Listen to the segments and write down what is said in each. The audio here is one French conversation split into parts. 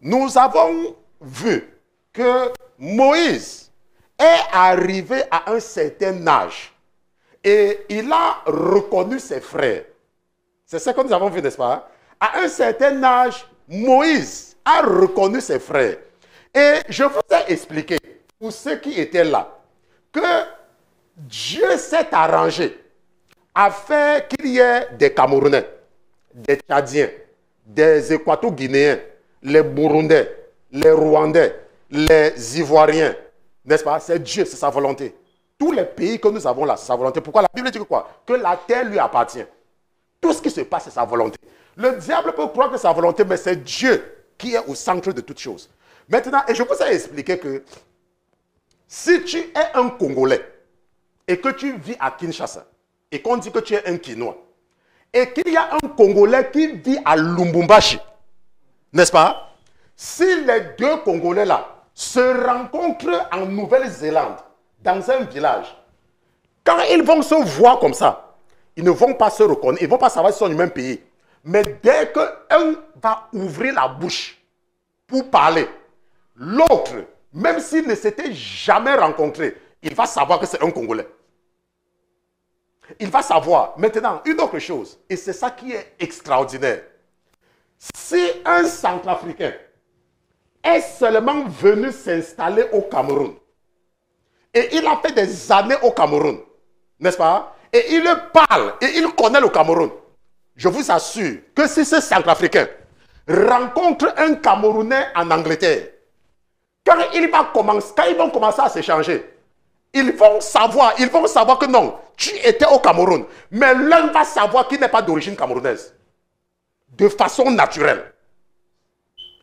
nous avons vu que Moïse est arrivé à un certain âge et il a reconnu ses frères. C'est ce que nous avons vu, n'est-ce pas? À un certain âge, Moïse a reconnu ses frères. Et je vous ai expliqué, pour ceux qui étaient là, que Dieu s'est arrangé à faire qu'il y ait des Camerounais, des Tchadiens, des Équato-Guinéens, les Burundais, les Rwandais, les Ivoiriens. N'est-ce pas? C'est Dieu, c'est sa volonté. Tous les pays que nous avons là, c'est sa volonté. Pourquoi? La Bible dit que quoi? Que la terre lui appartient. Tout ce qui se passe, c'est sa volonté. Le diable peut croire que c'est sa volonté, mais c'est Dieu qui est au centre de toutes choses. Maintenant, et je vous ai expliqué que si tu es un Congolais et que tu vis à Kinshasa et qu'on dit que tu es un Kinois et qu'il y a un Congolais qui vit à Lubumbashi, n'est-ce pas? Si les deux Congolais là se rencontrent en Nouvelle-Zélande, dans un village, quand ils vont se voir comme ça, ils ne vont pas se reconnaître, ils ne vont pas savoir s'ils sont du même pays. Mais dès qu'un va ouvrir la bouche pour parler, l'autre, même s'il ne s'était jamais rencontré, il va savoir que c'est un Congolais. Il va savoir. Maintenant, une autre chose, et c'est ça qui est extraordinaire. Si un Centrafricain est seulement venu s'installer au Cameroun, et il a fait des années au Cameroun, n'est-ce pas? Et il parle, et il connaît le Cameroun. Je vous assure que si ce Centrafricain rencontre un Camerounais en Angleterre, quand ils vont commencer à s'échanger, ils vont savoir que non, tu étais au Cameroun. Mais l'un va savoir qu'il n'est pas d'origine camerounaise. De façon naturelle.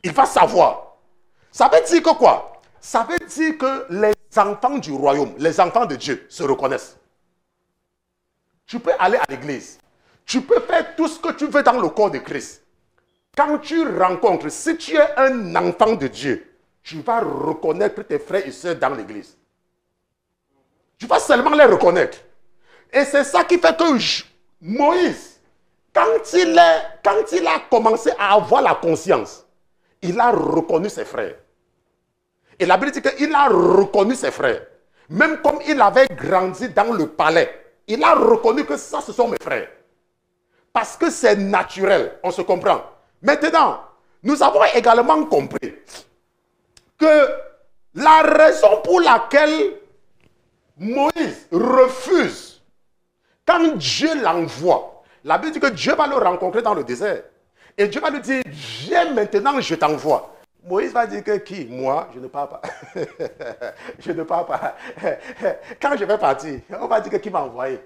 Il va savoir. Ça veut dire que quoi? Ça veut dire que les enfants du royaume, les enfants de Dieu se reconnaissent. Tu peux aller à l'église. Tu peux faire tout ce que tu veux dans le corps de Christ. Quand tu rencontres, si tu es un enfant de Dieu, tu vas reconnaître tes frères et sœurs dans l'église. Tu vas seulement les reconnaître. Et c'est ça qui fait que Moïse, quand il a commencé à avoir la conscience, il a reconnu ses frères. Et la Bible dit qu'il a reconnu ses frères. Même comme il avait grandi dans le palais, il a reconnu que ça, ce sont mes frères. Parce que c'est naturel, on se comprend. Maintenant, nous avons également compris que la raison pour laquelle Moïse refuse, quand Dieu l'envoie, la Bible dit que Dieu va le rencontrer dans le désert. Et Dieu va lui dire, viens maintenant, je t'envoie. Moïse va dire que qui? Moi, je ne pars pas. Je ne pars pas. Quand je vais partir, on va dire que qui m'a envoyé.